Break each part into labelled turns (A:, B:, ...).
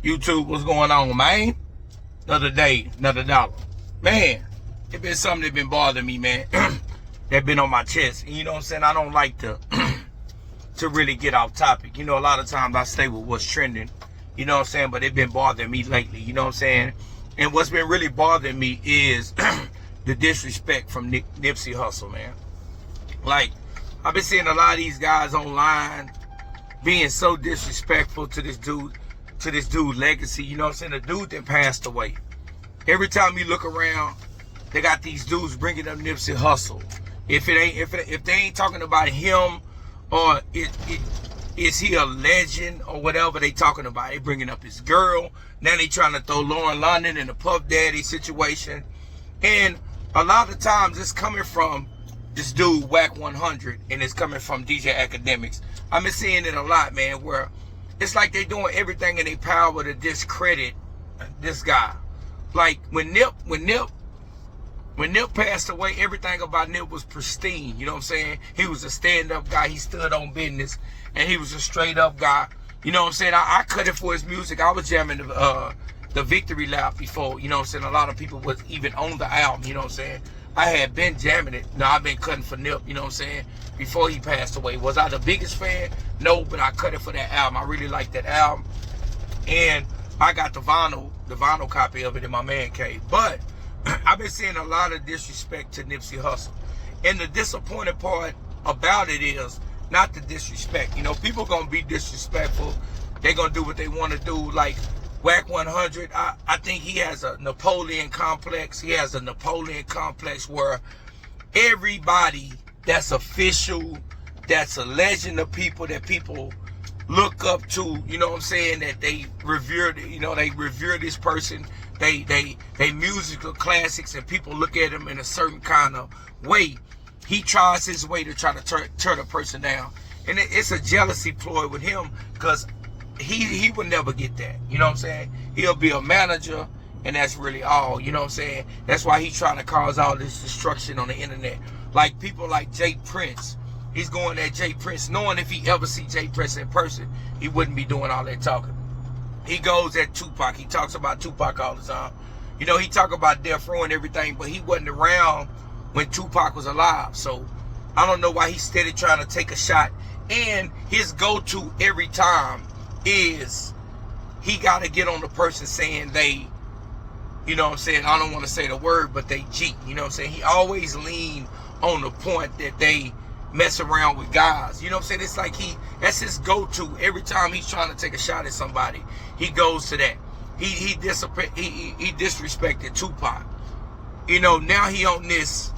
A: YouTube, what's going on, man? Another day, another dollar. Man, it been something that been bothering me, man. That been on my chest. And you know what I'm saying? I don't like to to really get off topic. You know, a lot of times I stay with what's trending. You know what I'm saying? But it been bothering me lately. You know what I'm saying? And what's been really bothering me is the disrespect from Nipsey Hussle, man. Like, I've been seeing a lot of these guys online being so disrespectful to this dude legacy. You know what I'm saying? The dude that passed away. Every time you look around, they got these dudes bringing up Nipsey Hussle. If they ain't talking about him, or is he a legend or whatever they talking about, they bringing up his girl. Now they trying to throw Lauren London in the Puff Daddy situation. And a lot of times it's coming from this dude Whack 100, and it's coming from DJ Academics. I've been seeing it a lot, man, where it's like they doing everything in their power to discredit this guy. Like when Nip passed away, everything about Nip was pristine. You know what I'm saying? He was a stand-up guy. He stood on business, and he was a straight-up guy. You know what I'm saying? I cut it for his music. I was jamming the Victory Lap before. You know what I'm saying? A lot of people was even on the album. You know what I'm saying? I had been jamming it. No, I've been cutting for Nip. You know what I'm saying? Before he passed away. Was I the biggest fan? No, but I cut it for that album. I really liked that album, and I got the vinyl copy of it in my man cave. But I've been seeing a lot of disrespect to Nipsey Hussle. And the disappointing part about it is not the disrespect. You know, people gonna be disrespectful. They gonna do what they want to do. Like Whack 100, I think he has a Napoleon complex. He has a Napoleon complex where everybody that's official, that's a legend of people that people look up to, you know what I'm saying, that they revere, you know, they revere this person. They musical classics, and people look at him in a certain kind of way. He tries his way to try to turn a person down. And it's a jealousy ploy with him, because he would never get that. You know what I'm saying? He'll be a manager, and that's really all. You know what I'm saying? That's why he's trying to cause all this destruction on the internet. Like people like Jay Prince. He's going at Jay Prince, knowing if he ever see Jay Prince in person, he wouldn't be doing all that talking. He goes at Tupac. He talks about Tupac all the time. You know, he talk about death row and everything, but he wasn't around when Tupac was alive. So I don't know why he's steady trying to take a shot. And his go-to every time is he got to get on the person saying they, you know what I'm saying, I don't want to say the word, but they cheat. You know what I'm saying? He always lean on the point that they mess around with guys. You know what I'm saying? It's like that's his go-to. Every time he's trying to take a shot at somebody, he goes to that. He disrespected Tupac. You know, now he on this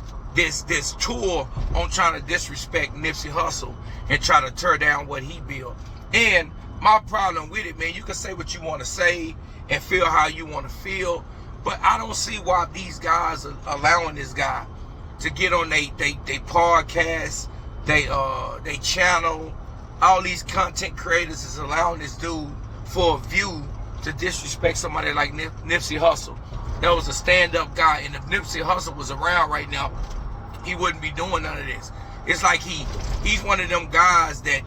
A: tour on trying to disrespect Nipsey Hussle and try to tear down what he built. And my problem with it, man, you can say what you want to say and feel how you want to feel, but I don't see why these guys are allowing this guy to get on they podcast, they channel. All these content creators is allowing this dude for a view to disrespect somebody like Nipsey Hussle. That was a stand-up guy, and if Nipsey Hussle was around right now, he wouldn't be doing none of this. It's like he's one of them guys that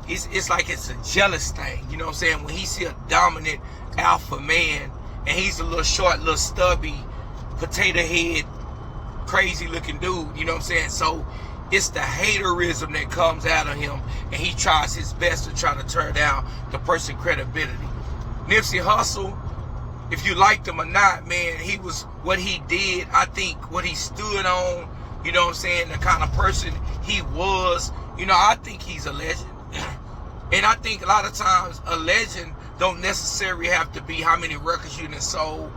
A: it's like it's a jealous thing. You know what I'm saying? When he see a dominant alpha man, and he's a little short, little stubby, potato head, crazy looking dude, you know what I'm saying? So it's the haterism that comes out of him, and he tries his best to try to turn down the person's credibility. Nipsey Hussle, if you liked him or not, man, he was what he did. I think what he stood on, you know what I'm saying, the kind of person he was, you know, I think he's a legend. And I think a lot of times a legend don't necessarily have to be how many records you done sold.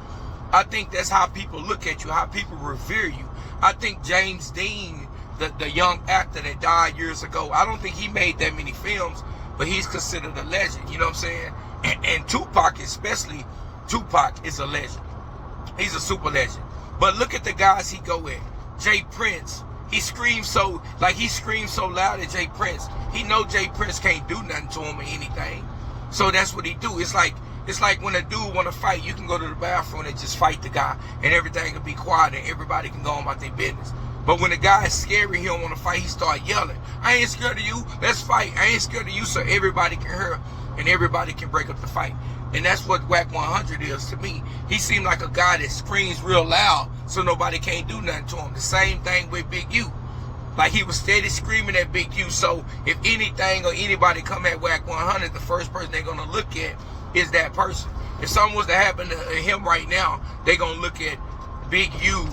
A: I think that's how people look at you, how people revere you. I think James Dean, the young actor that died years ago, I don't think he made that many films, but he's considered a legend, you know what I'm saying? And Tupac, especially, Tupac is a legend. He's a super legend. But look at the guys he go with. Jay Prince, he screams so loud at Jay Prince. He know Jay Prince can't do nothing to him or anything. So that's what he do. It's like when a dude want to fight, you can go to the bathroom and just fight the guy, and everything can be quiet and everybody can go on about their business. But when the guy is scary, he don't want to fight, he start yelling, I ain't scared of you, let's fight. I ain't scared of you, so everybody can hear and everybody can break up the fight. And that's what Whack 100 is to me. He seemed like a guy that screams real loud so nobody can't do nothing to him. The same thing with Big U. Like, he was steady screaming at Big U. So if anything or anybody come at Whack 100, the first person they're going to look at is that person. If something was to happen to him right now, they're going to look at Big U,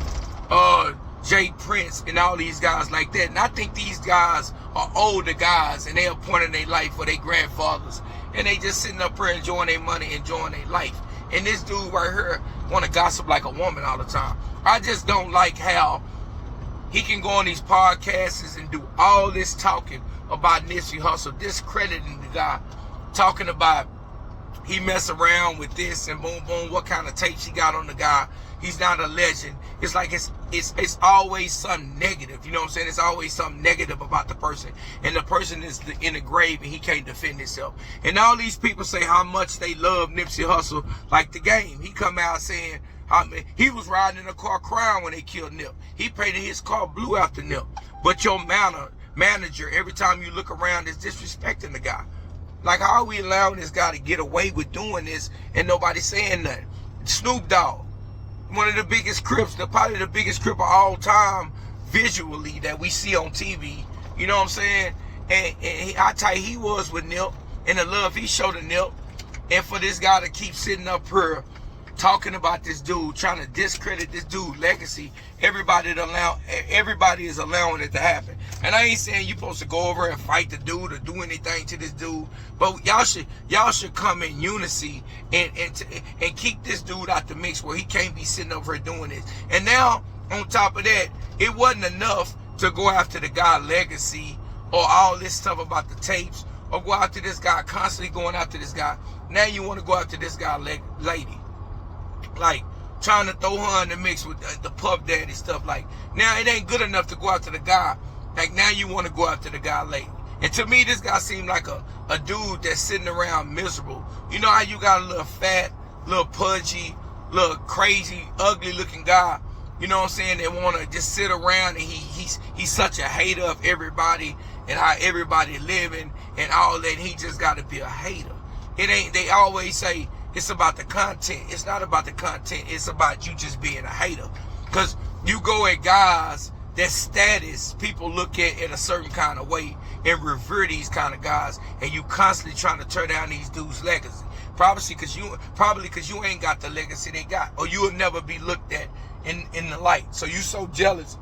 A: Jay Prince, and all these guys like that. And I think these guys are older guys, and they're pointing their life for their grandfathers. And they just sitting up here enjoying their money, enjoying their life. And this dude right here want to gossip like a woman all the time. I just don't like how he can go on these podcasts and do all this talking about Nipsey Hussle, discrediting the guy, talking about he mess around with this and boom, boom, what kind of tapes he got on the guy. He's not a legend. It's like it's always something negative. You know what I'm saying? It's always something negative about the person. And the person is in the grave and he can't defend himself. And all these people say how much they love Nipsey Hussle like the game. He come out saying he was riding in a car crying when they killed Nip. He painted his car blue after Nip. But your manager, every time you look around, is disrespecting the guy. Like, how are we allowing this guy to get away with doing this and nobody saying nothing? Snoop Dogg, one of the biggest Crips, probably the biggest Crip of all time visually that we see on TV. You know what I'm saying? And I tell you, he was with Nip and the love he showed to Nip. And for this guy to keep sitting up here talking about this dude, trying to discredit this dude's legacy, everybody is allowing it to happen. And I ain't saying you supposed to go over and fight the dude or do anything to this dude, but y'all should come in unity and keep this dude out the mix where he can't be sitting over here doing this. And now, on top of that, it wasn't enough to go after the guy's legacy or all this stuff about the tapes, or go after this guy, constantly going after this guy. Now you want to go after this guy lady. Like, trying to throw her in the mix with the Puff Daddy stuff. Like, now it ain't good enough to go after the guy. Like, now you want to go after the guy lady. And to me, this guy seemed like a dude that's sitting around miserable. You know how you got a little fat, little pudgy, little crazy, ugly looking guy, you know what I'm saying, that want to just sit around, and he's such a hater of everybody and how everybody living and all that. He just got to be a hater. It ain't, they always say, it's about the content. It's not about the content. It's about you just being a hater. Because you go at guys, that status, people look at in a certain kind of way and revere these kind of guys. And you constantly trying to tear down these dudes' legacy. Probably because you ain't got the legacy they got. Or you will never be looked at in the light. So you so jealous.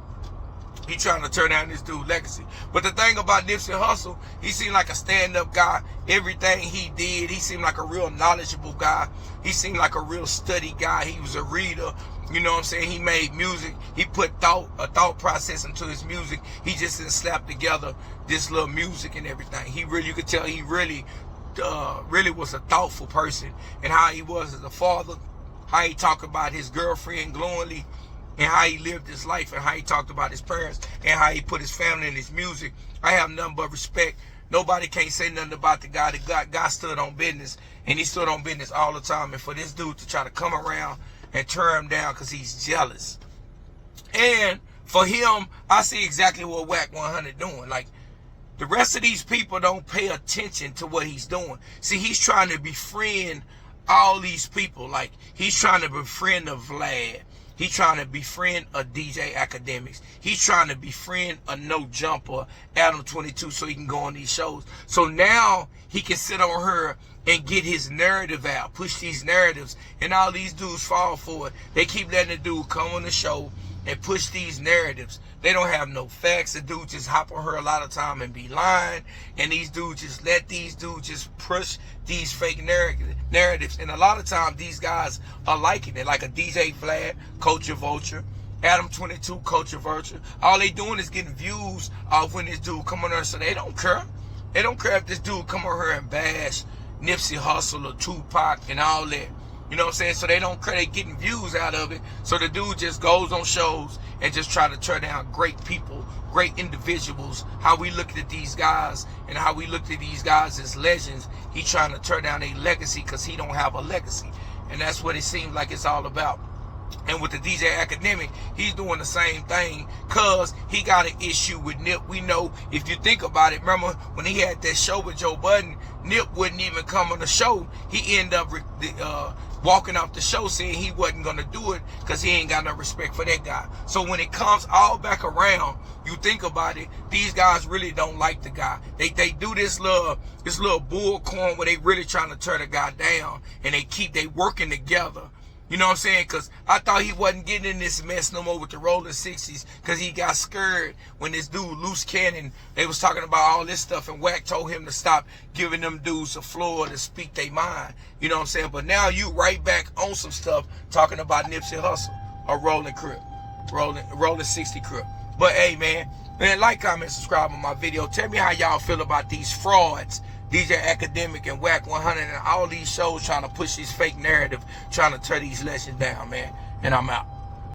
A: He trying to tear down this dude's legacy. But the thing about Nipsey Hussle, he seemed like a stand-up guy. Everything he did, he seemed like a real knowledgeable guy. He seemed like a real study guy. He was a reader. You know what I'm saying? He made music. He put a thought process into his music. He just didn't slap together this little music and everything. You could tell he really was a thoughtful person. And how he was as a father, how he talked about his girlfriend glowingly, and how he lived his life, and how he talked about his parents, and how he put his family in his music. I have nothing but respect. Nobody can't say nothing about the guy. The guy stood on business, and he stood on business all the time. And for this dude to try to come around and tear him down because he's jealous. And for him, I see exactly what Whack 100 doing. Like, the rest of these people don't pay attention to what he's doing. See, he's trying to befriend all these people. Like, he's trying to befriend a Vlad. He's trying to befriend a DJ Academics. He's trying to befriend a No Jumper, Adam 22, so he can go on these shows. So now he can sit on her and get his narrative out, push these narratives, and all these dudes fall for it. They keep letting the dude come on the show and push these narratives. They don't have no facts. The dude just hop on her a lot of time and be lying. And these dudes just let these dudes just push these fake narratives. And a lot of times these guys are liking it. Like a DJ Vlad, Culture Vulture, Adam 22, Culture Vulture. All they doing is getting views off when this dude come on her. So they don't care. They don't care if this dude come on her and bash Nipsey Hussle or Tupac and all that. You know what I'm saying? So they don't care. They getting views out of it. So the dude just goes on shows and just try to tear down great people, great individuals. How we look at these guys and how we look at these guys as legends. He trying to tear down a legacy because he don't have a legacy. And that's what it seems like it's all about. And with the DJ Academic, he's doing the same thing because he got an issue with Nip. We know, if you think about it, remember when he had that show with Joe Budden, Nip wouldn't even come on the show. He ended up walking off the show saying he wasn't going to do it because he ain't got no respect for that guy. So when it comes all back around, you think about it, these guys really don't like the guy. They do this little bullcorn where they really trying to tear the guy down, and they working together. You know what I'm saying? Because I thought he wasn't getting in this mess no more with the Rolling 60s because he got scared when this dude, Loose Cannon, they was talking about all this stuff, and Wack told him to stop giving them dudes the floor to speak their mind. You know what I'm saying? But now you right back on some stuff talking about Nipsey Hussle or Rolling 60 Crip. But hey, man, like, comment, subscribe on my video. Tell me how y'all feel about these frauds, DJ Academic and Wack 100 and all these shows trying to push this fake narrative, trying to tear these legends down, man. And I'm out.